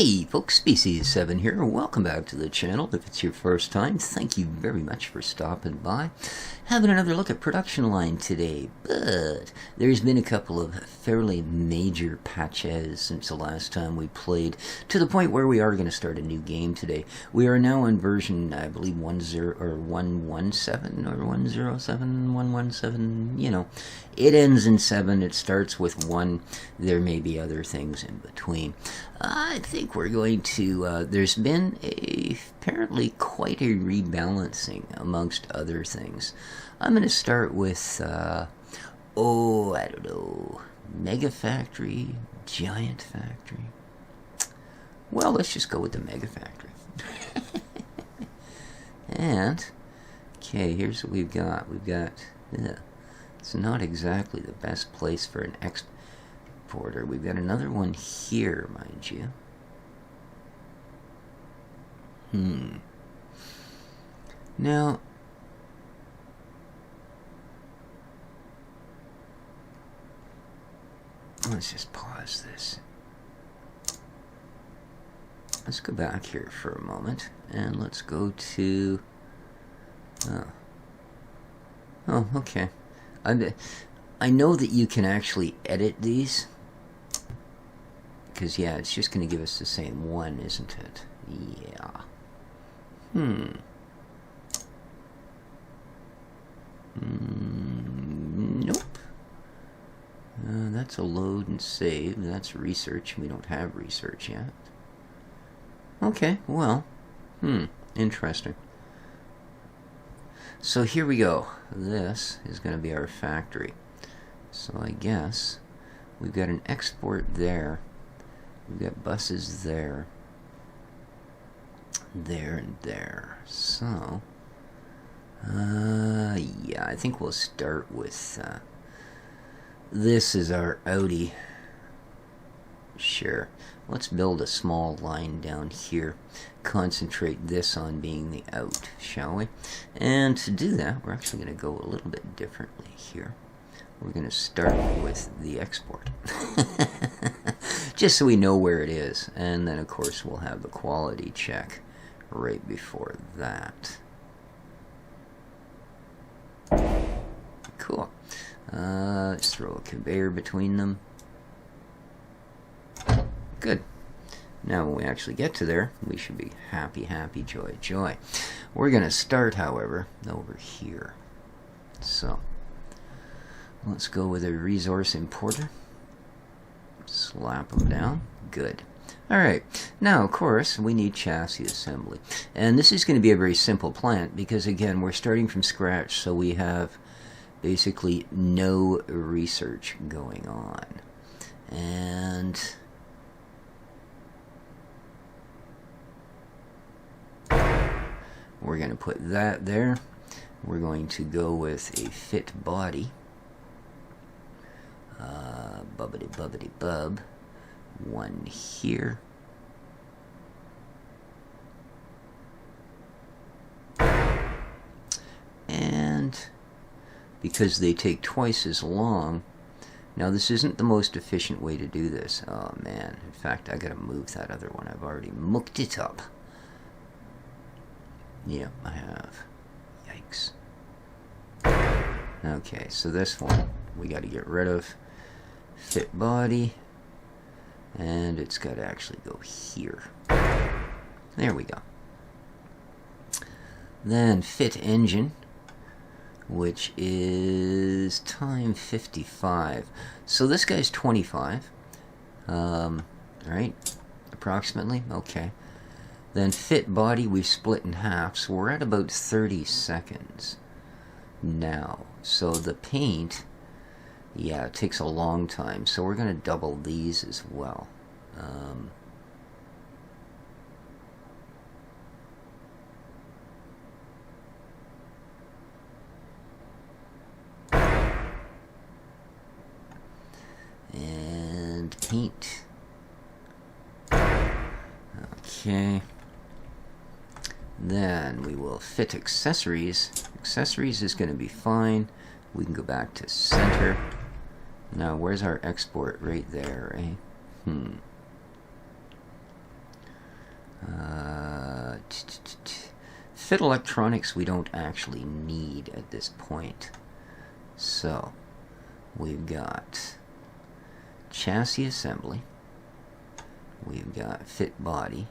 Hey folks, Species7 here. Welcome back to the channel. If it's your first time, thank you very much for stopping by. Having another look at production line today, but there's been a couple of fairly major patches since the last time we played, to the point where we are going to start a new game today. We are now on version, I believe, 117 or 107, 117, you know. It ends in 7, it starts with 1. There may be other things in between. I think we're going to, there's been apparently quite a rebalancing amongst other things. I'm going to start with, I don't know, Mega Factory, Giant Factory. Well, let's just go with the Mega Factory. And, okay, here's what we've got. We've got, it's not exactly the best place for an exporter. We've got another one here, mind you. Now, let's just pause this. Let's go back here for a moment, and let's go to... Oh, okay. I know that you can actually edit these, because, yeah, it's just going to give us the same one, isn't it? Yeah. Nope. That's a load and save. That's research. We don't have research yet. Okay, well, interesting. So here we go. This is going to be our factory. So I guess we've got an export there. We've got buses there. There and there. So, yeah, I think we'll start with, this is our Audi. Sure. Let's build a small line down here. Concentrate this on being the out, shall we? And to do that, we're actually going to go a little bit differently here. We're going to start with the export. Just so we know where it is. And then, of course, we'll have the quality check right before that. Cool. Let's throw a conveyor between them. Good. Now when we actually get to there, we should be happy, happy, joy, joy. We're going to start, however, over here. So, let's go with a resource importer. Slap them down. Good. Alright, now of course we need chassis assembly. And this is going to be a very simple plant because, again, we're starting from scratch, so we have basically no research going on. And we're going to put that there. We're going to go with a fit body. Bubbity bubbity bub. One here. And because they take twice as long, now this isn't the most efficient way to do this. Oh man, in fact I gotta move that other one. I've already mucked it up. Yeah, I have. Yikes. Okay, so this one we gotta get rid of. Fit body. And it's got to actually go here. There we go. Then fit engine, which is time 55. So this guy's 25. Right? Approximately. Okay. Then fit body we split in half, so we're at about 30 seconds now. So the paint, yeah, it takes a long time, so we're going to double these as well. And paint. Okay. Then we will fit accessories. Accessories is going to be fine. We can go back to center. Now, where's our export? Right there, eh? Fit electronics we don't actually need at this point. So we've got chassis assembly, we've got fit body,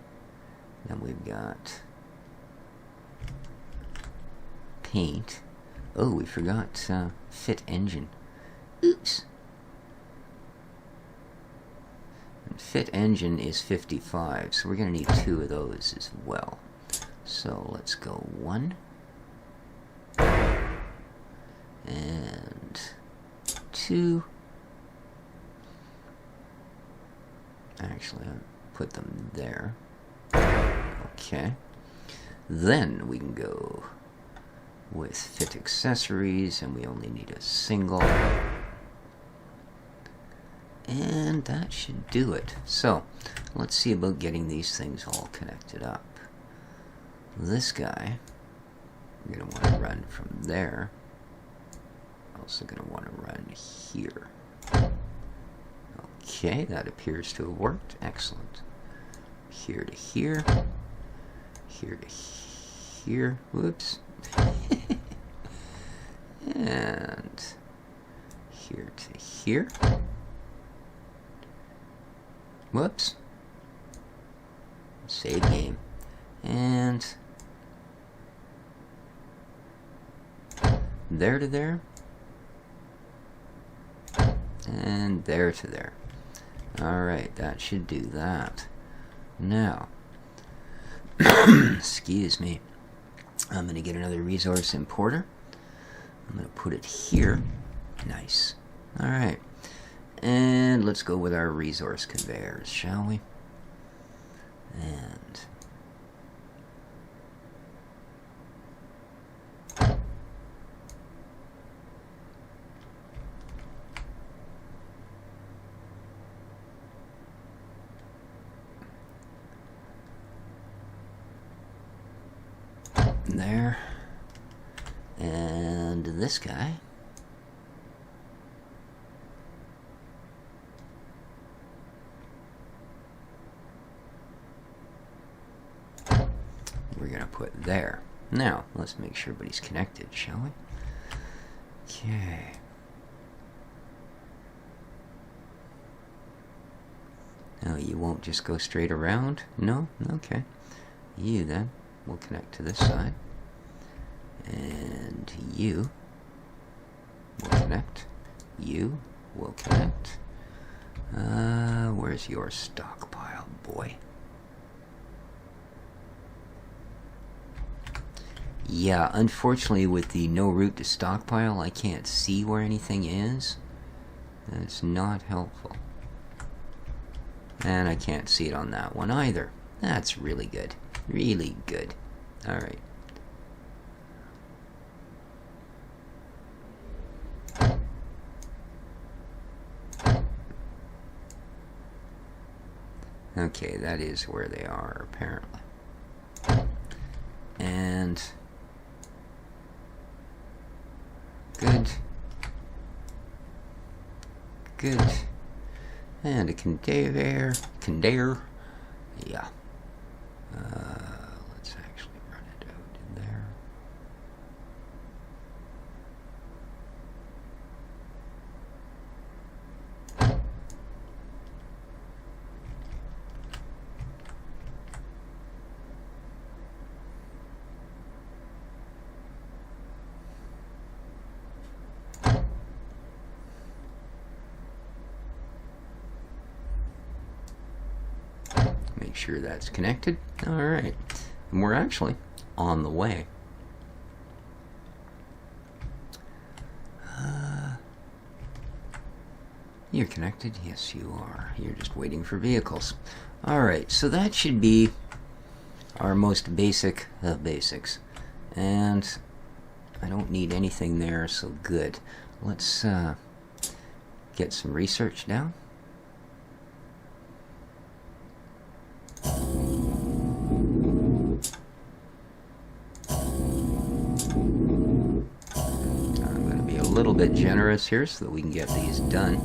then we've got paint. Oh, we forgot fit engine. Oops. And fit engine is 55, so we're going to need 2 of those as well. So let's go 1 and 2. Actually, I'll put them there. Okay. Then we can go with fit accessories, and we only need a single. And that should do it. So let's see about getting these things all connected up. This guy, I'm going to want to run from there. Also going to want to run here. Okay, that appears to have worked. Excellent. Here to here. Here to here. Whoops. And here to here. Whoops. Save game. And there to there. And there to there. Alright, that should do that. Now, excuse me, I'm going to get another resource importer. I'm going to put it here. Nice. Alright. And let's go with our resource conveyors, shall we? And there. And this guy. We're going to put there. Now, let's make sure everybody's connected, shall we? Okay. Oh, you won't just go straight around? No? Okay. You then will connect to this side. And you will connect. You will connect. Where's your stockpile, boy? Yeah, unfortunately with the no route to stockpile, I can't see where anything is. That's not helpful. And I can't see it on that one either. That's really good. Really good. Alright. Okay, that is where they are, apparently. And good. Good. And a conveyor. Yeah. Let's actually run it out in there. Make sure that's connected. Alright. And we're actually on the way. You're connected? Yes, you are. You're just waiting for vehicles. Alright, so that should be our most basic of basics. And I don't need anything there, so good. Let's get some research down. A little bit generous here so that we can get these done.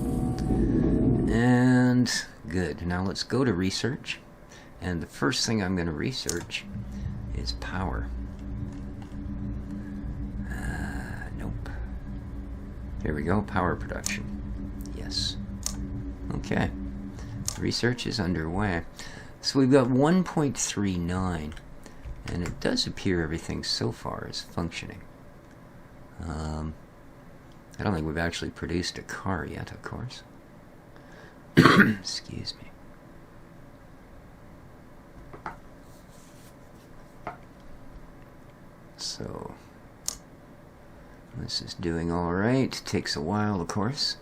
And good. Now let's go to research And the first thing I'm going to research is power. Nope. Here we go, power production. Yes. Okay. Research is underway. So we've got 1.39, and it does appear everything so far is functioning. I don't think we've actually produced a car yet, of course. Excuse me. So, this is doing all right. Takes a while, of course.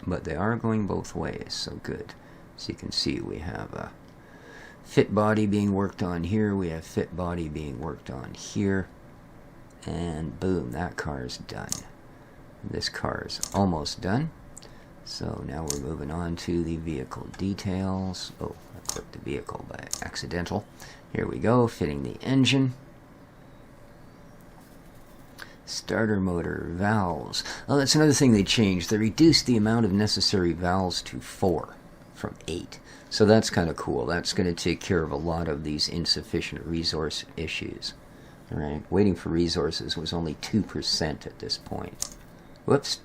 But they are going both ways, so good. So you can see we have a fit body being worked on here. We have fit body being worked on here. And boom, that car is done. This car is almost done. So now we're moving on to the vehicle details. Oh, I clicked the vehicle by accidental. Here we go, fitting the engine. Starter motor, valves. Oh, that's another thing they changed. They reduced the amount of necessary valves to 4 from 8. So that's kind of cool. That's going to take care of a lot of these insufficient resource issues. All right, waiting for resources was only 2% at this point. Whoops.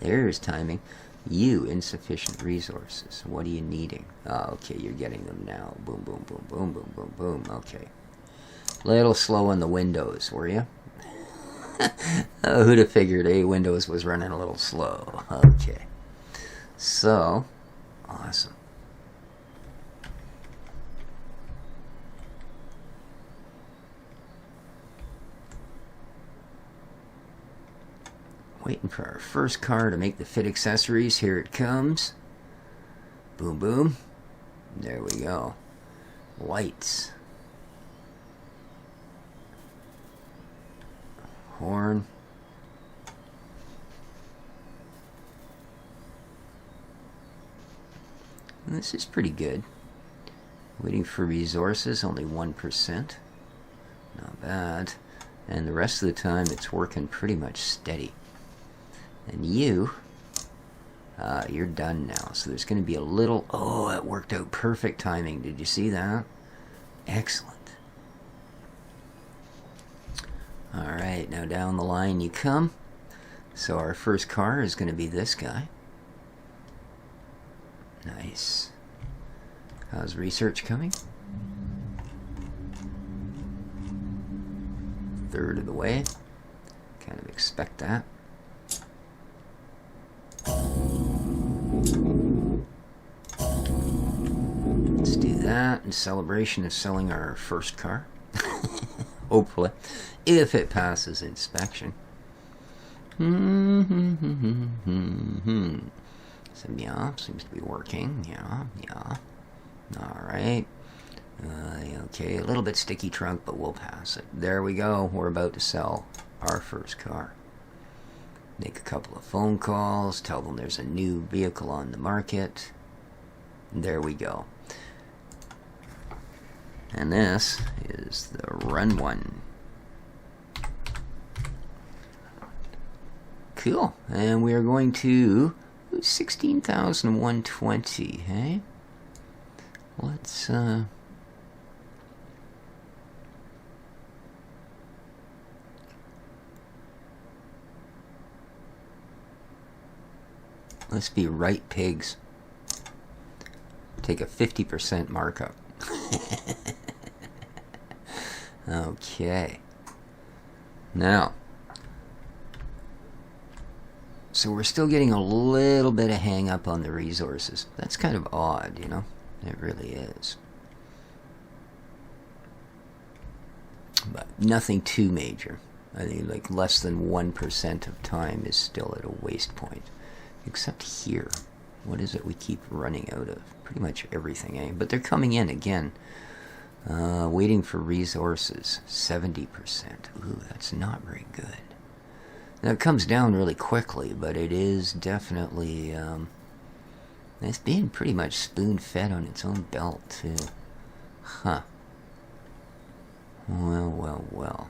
There's timing. You, insufficient resources. What are you needing? Oh, okay, you're getting them now. Boom, boom, boom, boom, boom, boom, boom. Okay. Little slow on the Windows, were you? Oh, who'd have figured, Windows was running a little slow. Okay. So, awesome. Waiting for our first car to make the fit accessories. Here it comes. Boom, boom. There we go. Lights. Horn. This is pretty good. Waiting for resources, only 1%. Not bad. And the rest of the time it's working pretty much steady. And you're done now. So there's going to be a little... Oh, it worked out perfect timing. Did you see that? Excellent. Alright, now down the line you come. So our first car is going to be this guy. Nice. How's research coming? Third of the way. Kind of expect that. Let's do that in celebration of selling our first car. Hopefully. If it passes inspection. So yeah, seems to be working. Yeah. Alright. Okay, a little bit sticky trunk, but we'll pass it. There we go. We're about to sell our first car. Make a couple of phone calls, tell them there's a new vehicle on the market. There we go. And this is the run one. Cool. And we are going to 16,120, hey? Let's be right pigs. Take a 50% markup. Okay. Now, so we're still getting a little bit of hang up on the resources. That's kind of odd, you know? It really is. But nothing too major. I think like less than 1% of time is still at a waste point. Except here. What is it we keep running out of? Pretty much everything, eh? But they're coming in again. Waiting for resources. 70%. Ooh, that's not very good. Now it comes down really quickly, but it is definitely... it's being pretty much spoon-fed on its own belt, too. Huh. Well.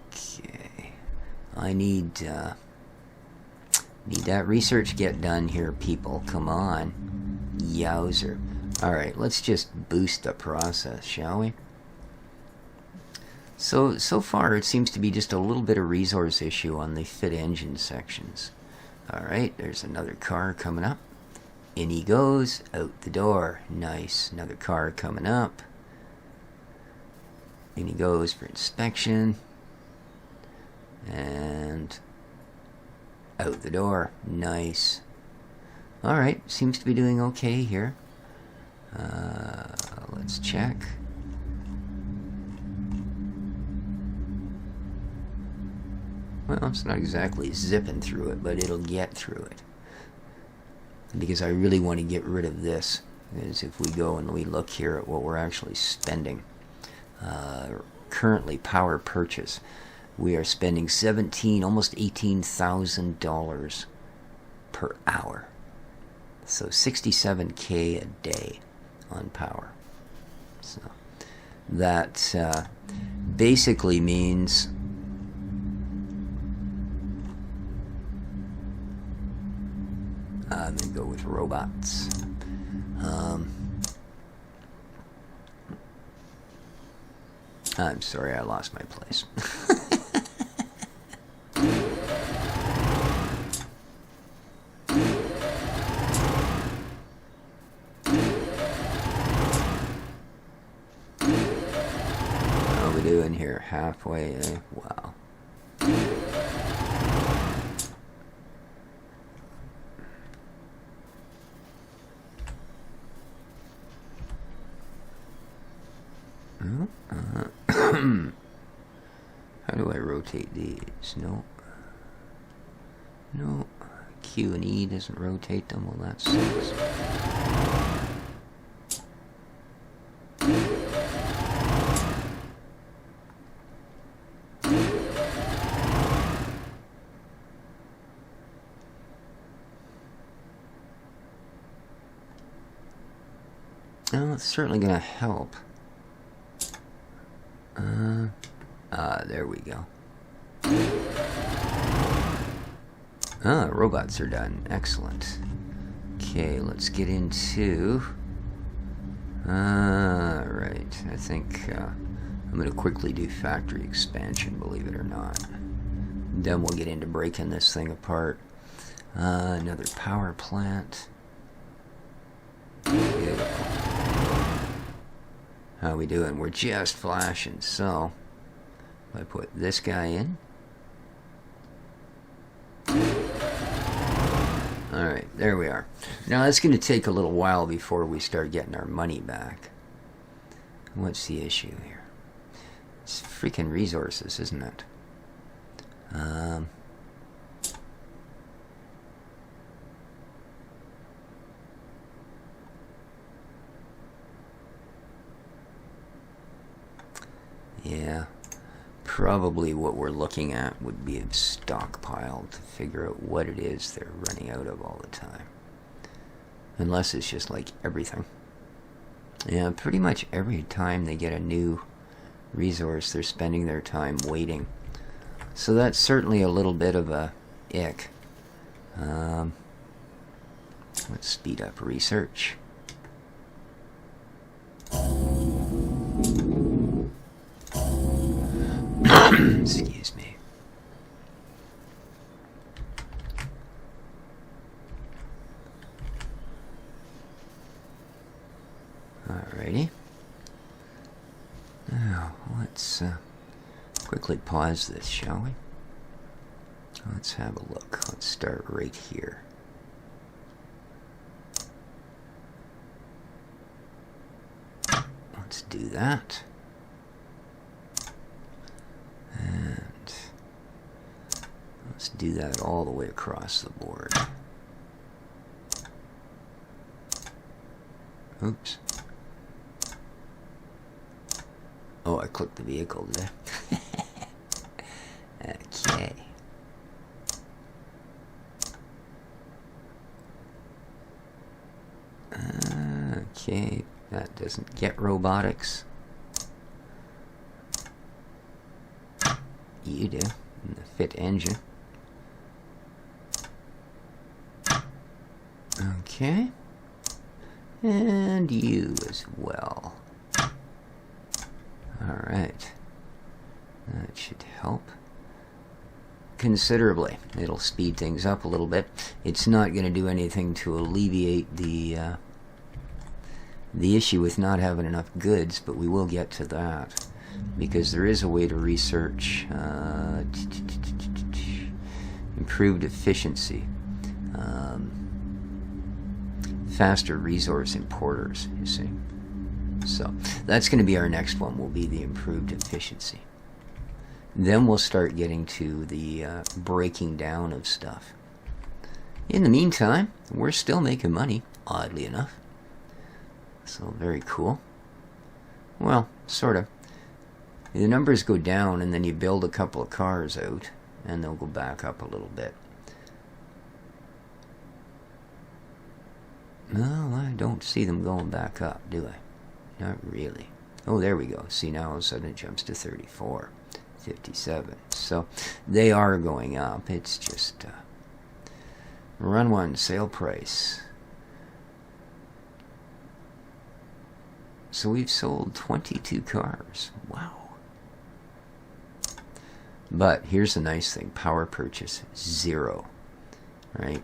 Okay. I need... Need that research get done here, people. Come on. Yowzer. Alright, let's just boost the process, shall we? So far it seems to be just a little bit of resource issue on the fit engine sections. Alright, there's another car coming up. In he goes, out the door. Nice. Another car coming up. In he goes for inspection. And out the door. Nice. Alright, seems to be doing okay here. Let's check. Well, it's not exactly zipping through it, but it'll get through it. Because I really want to get rid of this. Because if we go and we look here at what we're actually spending. Currently, power purchase. We are spending almost $18,000 per hour. So $67K a day on power. So that basically means I'm going to go with robots. I'm sorry, I lost my place. What are we doing here? Halfway? Wow. How do I rotate these? No. No. Q and E doesn't rotate them. Well, that sucks. Well, it's certainly going to help. There we go. Robots are done. Excellent. Okay, let's get into... right. I think I'm going to quickly do factory expansion, believe it or not. Then we'll get into breaking this thing apart. Another power plant. Beautiful. How we doing? We're just flashing. So, if I put this guy in. Alright, there we are. Now, it's going to take a little while before we start getting our money back. What's the issue here? It's freaking resources, isn't it? Yeah, probably what we're looking at would be a stockpile to figure out what it is they're running out of all the time. Unless it's just like everything. Yeah, pretty much every time they get a new resource, they're spending their time waiting. So that's certainly a little bit of a ick. Let's speed up research. Excuse me. Alrighty. Now, let's quickly pause this, shall we? Let's have a look. Let's start right here. Let's do that. And let's do that all the way across the board. Oops. Oh, I clicked the vehicle there. Okay. Okay, that doesn't get robotics. You do, in the fit engine. Okay. And you as well. Alright. That should help considerably. It'll speed things up a little bit. It's not going to do anything to alleviate the issue with not having enough goods, but we will get to that, because there is a way to research improved efficiency, faster resource importers, you see. So that's going to be our next one, will be the improved efficiency. Then we'll start getting to the breaking down of stuff. In the meantime, we're still making money, oddly enough. So very cool. Well, sort of. The numbers go down, and then you build a couple of cars out, and they'll go back up a little bit. No, I don't see them going back up, do I? Not really. Oh, there we go. See, now all of a sudden it jumps to 34, 57. So they are going up. It's just run one, sale price. So we've sold 22 cars. Wow. But here's the nice thing. Power purchase, 0. Right?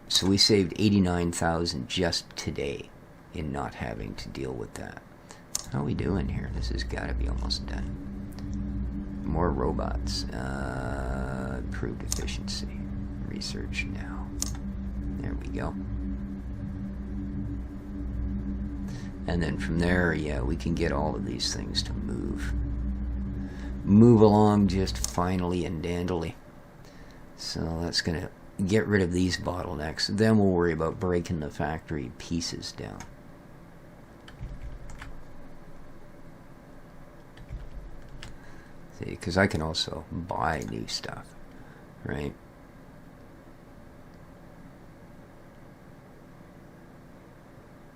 So we saved 89,000 just today in not having to deal with that. How are we doing here? This has got to be almost done. More robots. Improved efficiency. Research now. There we go. And then from there, yeah, we can get all of these things to move along just finally and dandily. So that's going to get rid of these bottlenecks. Then we'll worry about breaking the factory pieces down. See, because I can also buy new stuff, right?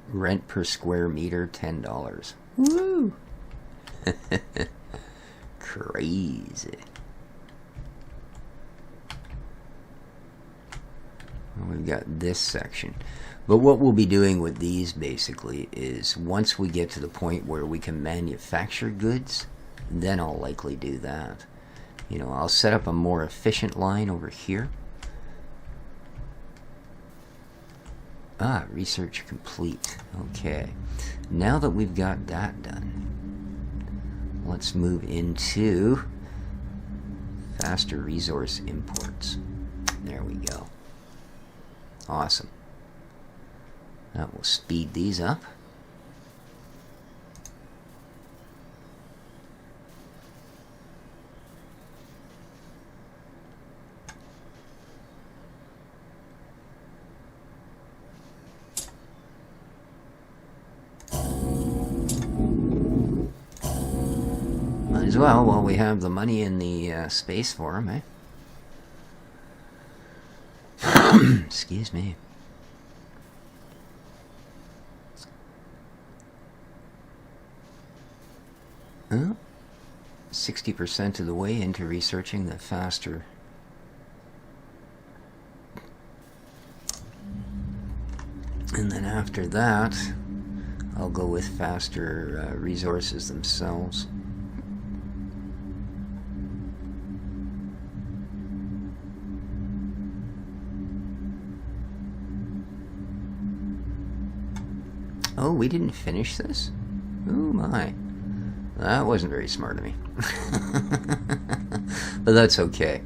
Rent per square meter, $10. Woo! Crazy. We've got this section. But what we'll be doing with these basically is once we get to the point where we can manufacture goods, then I'll likely do that. You know, I'll set up a more efficient line over here. Ah, research complete. Okay. Now that we've got that done, let's move into faster resource imports. There we go. Awesome. That will speed these up. Might as well while we have the money and the space for them, eh? Excuse me. Oh, 60% of the way into researching the faster. And then after that, I'll go with faster resources themselves. Oh, we didn't finish this? Oh my. That wasn't very smart of me. But that's okay.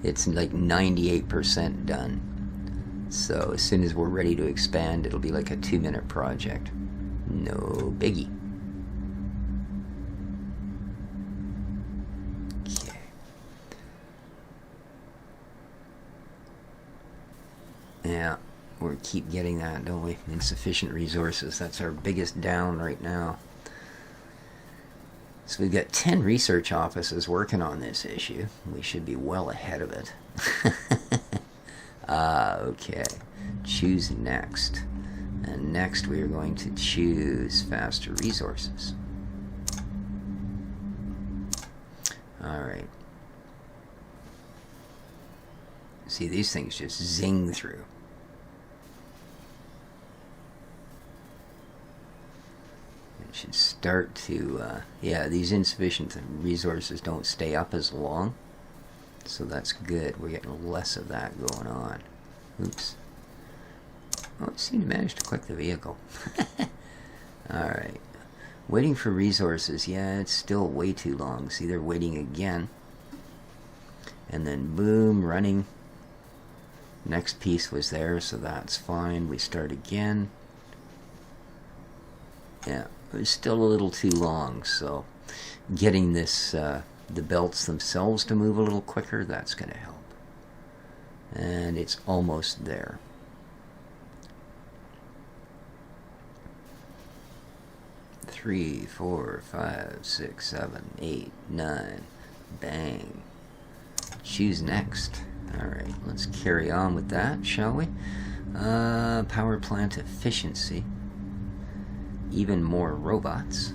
It's like 98% done. So as soon as we're ready to expand, it'll be like a 2-minute project. No biggie. Okay. Yeah. We keep getting that, don't we? Insufficient resources. That's our biggest down right now. So we've got 10 research offices working on this issue. We should be well ahead of it. Okay. Choose next. And next we are going to choose faster resources. Alright. See, these things just zing through. It should start to, yeah, these insufficient resources don't stay up as long. So that's good. We're getting less of that going on. Oops. Oh, I seem to manage to click the vehicle. Alright. Waiting for resources. Yeah, it's still way too long. See, they're waiting again. And then boom, running. Next piece was there, so that's fine. We start again. Yeah, it was still a little too long, so getting this, the belts themselves to move a little quicker, that's going to help. And it's almost there. Three, 4, 5, 6, 7, 8, 9. Bang. Choose next. Alright, let's carry on with that, shall we? Power plant efficiency. Even more robots.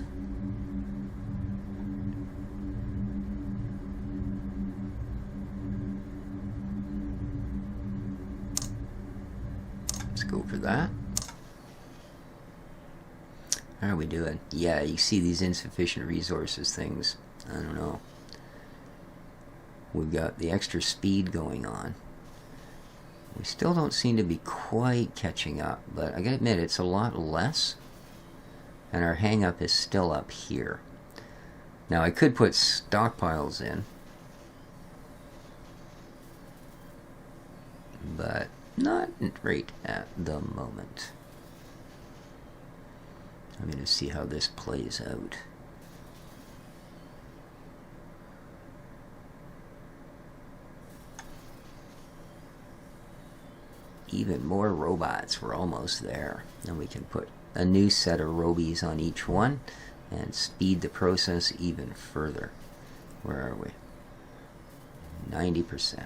Let's go for that. How are we doing? Yeah, you see these insufficient resources things. I don't know. We've got the extra speed going on. We still don't seem to be quite catching up, but I gotta admit, it's a lot less. And our hang-up is still up here. Now, I could put stockpiles in, but not right at the moment. I'm going to see how this plays out. Even more robots. We're almost there. And we can put a new set of robies on each one and speed the process even further. Where are we? 90%.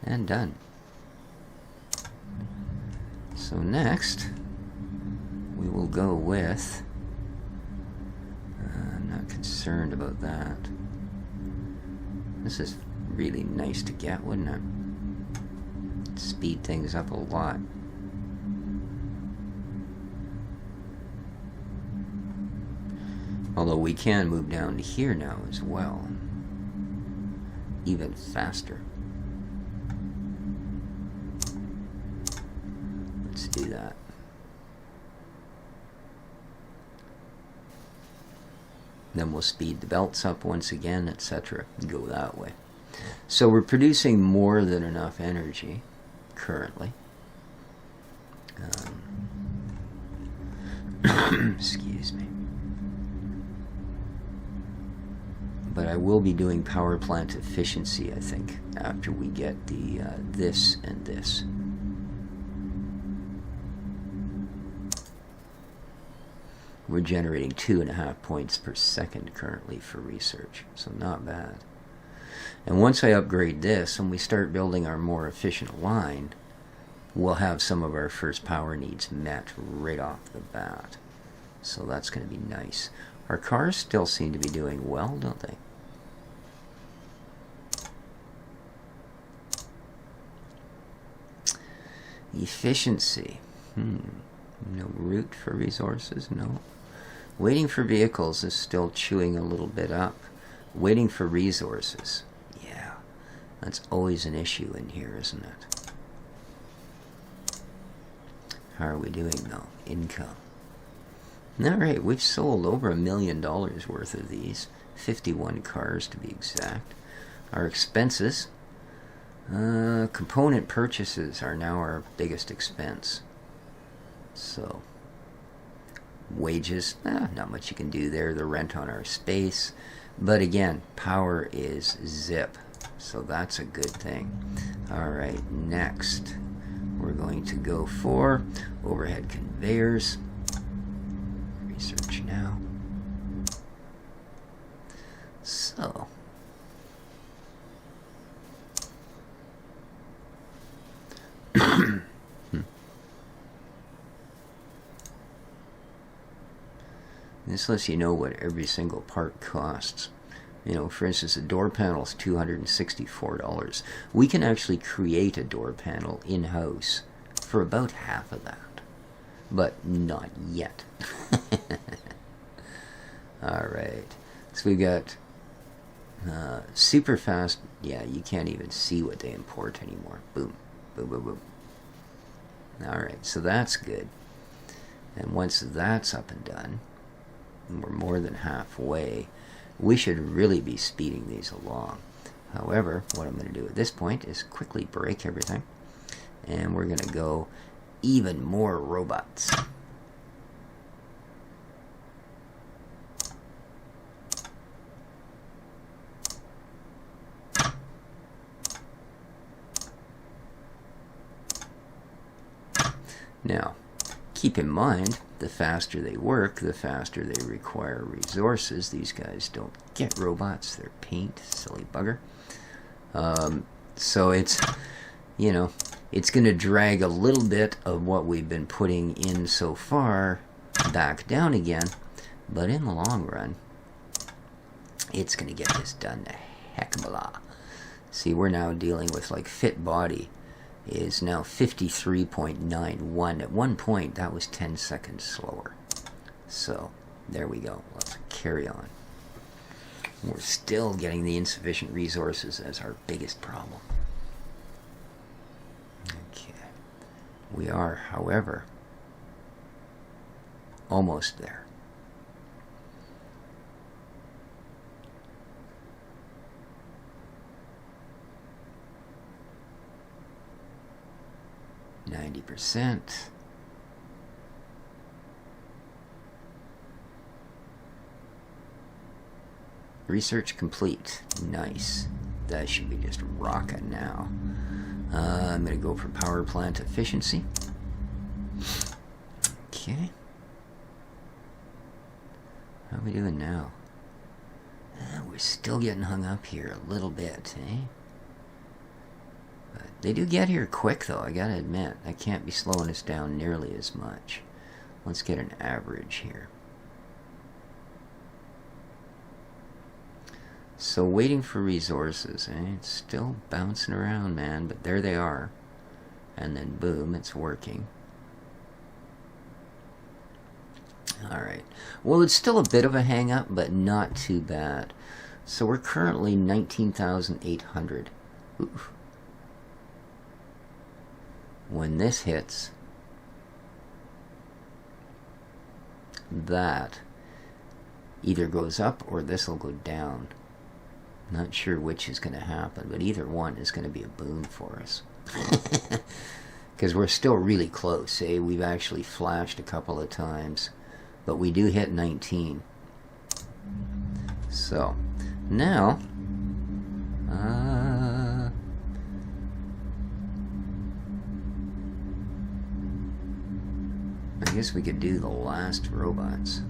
And done. So next, we will go with, I'm not concerned about that. This is really nice to get, wouldn't it? Speed things up a lot. Although we can move down to here now as well. Even faster. Let's do that. Then we'll speed the belts up once again, etc. Go that way. So we're producing more than enough energy currently. Excuse me. But I will be doing power plant efficiency, I think, after we get the this and this. We're generating 2.5 points per second currently for research, so not bad. And once I upgrade this and we start building our more efficient line, we'll have some of our first power needs met right off the bat. So that's going to be nice. Our cars still seem to be doing well, don't they? Efficiency. No route for resources, no. Waiting for vehicles is still chewing a little bit up. Waiting for resources. Yeah, that's always an issue in here, isn't it? How are we doing though? Income. Alright, we've sold over $1 million worth of these. 51 cars to be exact. Our expenses. Component purchases are now our biggest expense. So, wages, not much you can do there. The rent on our space. But again, power is zip. So that's a good thing. Alright, next we're going to go for overhead conveyors. Research now. So, this lets you know what every single part costs. You know, for instance, a door panel is $264. We can actually create a door panel in-house for about half of that. But not yet. Alright. So we got super fast. Yeah, you can't even see what they import anymore. Boom. Boom, boom, boom. Alright, so that's good. And once that's up and done, and we're more than halfway, we should really be speeding these along. However, what I'm going to do at this point is quickly break everything. And we're going to go even more robots. Now, keep in mind, the faster they work, the faster they require resources. These guys don't get robots, they're paint, silly bugger. So it's, you know, it's going to drag a little bit of what we've been putting in so far back down again, but in the long run, it's going to get this done a heck of a lot. See, we're now dealing with, like, fit body is now 53.91. At one point, that was 10 seconds slower. So, there we go. Let's carry on. We're still getting the insufficient resources as our biggest problem. Okay. We are, however, almost there. %. Research complete. Nice. That should be just rocking now. I'm going to go for power plant efficiency. Okay. How are we doing now? We're still getting hung up here a little bit, eh? But they do get here quick, though, I gotta admit. I can't be slowing us down nearly as much. Let's get an average here. So waiting for resources, eh? It's still bouncing around, man, but there they are. And then boom, it's working. Alright. Well, it's still a bit of a hang-up, but not too bad. So we're currently 19,800. Oof. When this hits, that either goes up or this will go down. Not sure which is going to happen, but either one is going to be a boon for us. Because we're still really close, eh? We've actually flashed a couple of times, but we do hit 19. So, now, I guess we could do the last robots.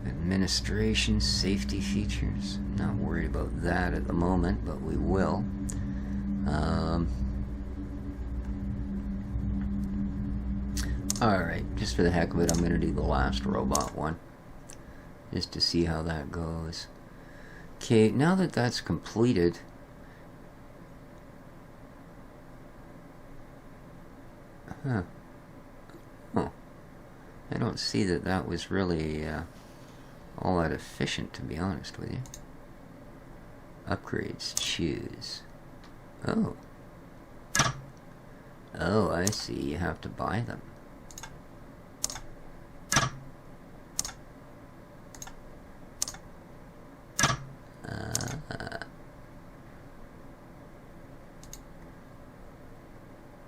Administration, safety features. Not worried about that at the moment, but we will. Alright, just for the heck of it, I'm going to do the last robot one. Just to see how that goes. Okay, now that that's completed, oh, I don't see that that was really all that efficient, to be honest with you. Upgrades, choose. Oh. Oh, I see. You have to buy them.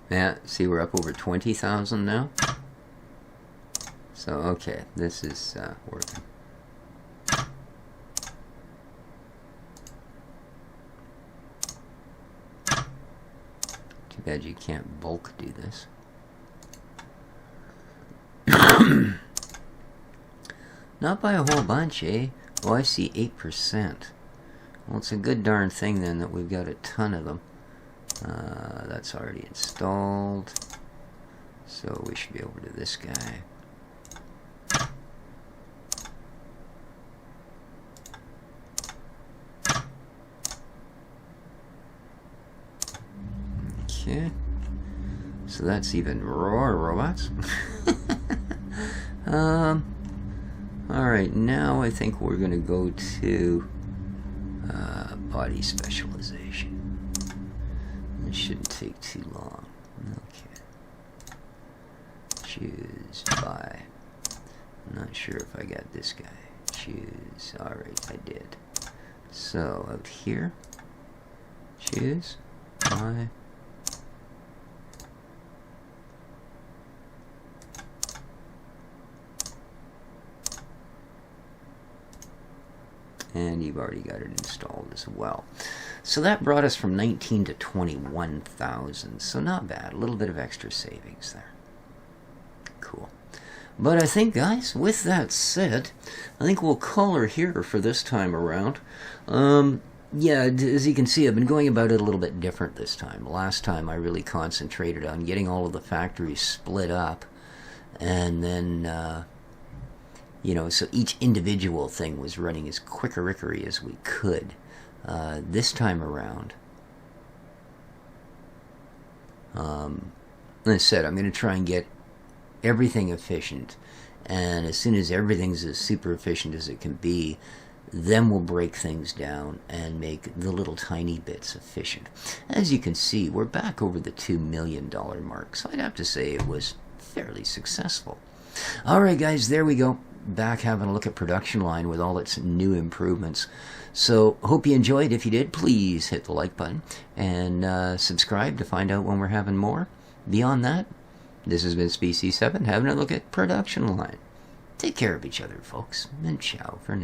Yeah, see, we're up over 20,000 now. So, okay, this is working. Too bad you can't bulk do this. Not by a whole bunch, eh? Oh, I see 8%. Well, it's a good darn thing then that we've got a ton of them. That's already installed. So we should be over to this guy. Okay. So that's even more robots. Alright, now I think we're going to go to body specialization. It shouldn't take too long. Okay. Choose by. I'm not sure if I got this guy. Choose. Alright, I did. So, out here. Choose by. And you've already got it installed as well. So that brought us from 19 to 21,000. So not bad. A little bit of extra savings there. Cool. But I think, guys, with that said, I think we'll call her here for this time around. Yeah, as you can see, I've been going about it a little bit different this time. Last time I really concentrated on getting all of the factories split up. And then, you know, so each individual thing was running as quick-a-rickery as we could. This time around, like I said, I'm going to try and get everything efficient. And as soon as everything's as super efficient as it can be, then we'll break things down and make the little tiny bits efficient. As you can see, we're back over the $2 million mark, so I'd have to say it was fairly successful. Alright guys, there we go. Back having a look at production line with all its new improvements. So, hope you enjoyed. If you did, please hit the like button and subscribe to find out when we're having more. Beyond that, this has been Species 7 having a look at production line. Take care of each other, folks, and ciao for now.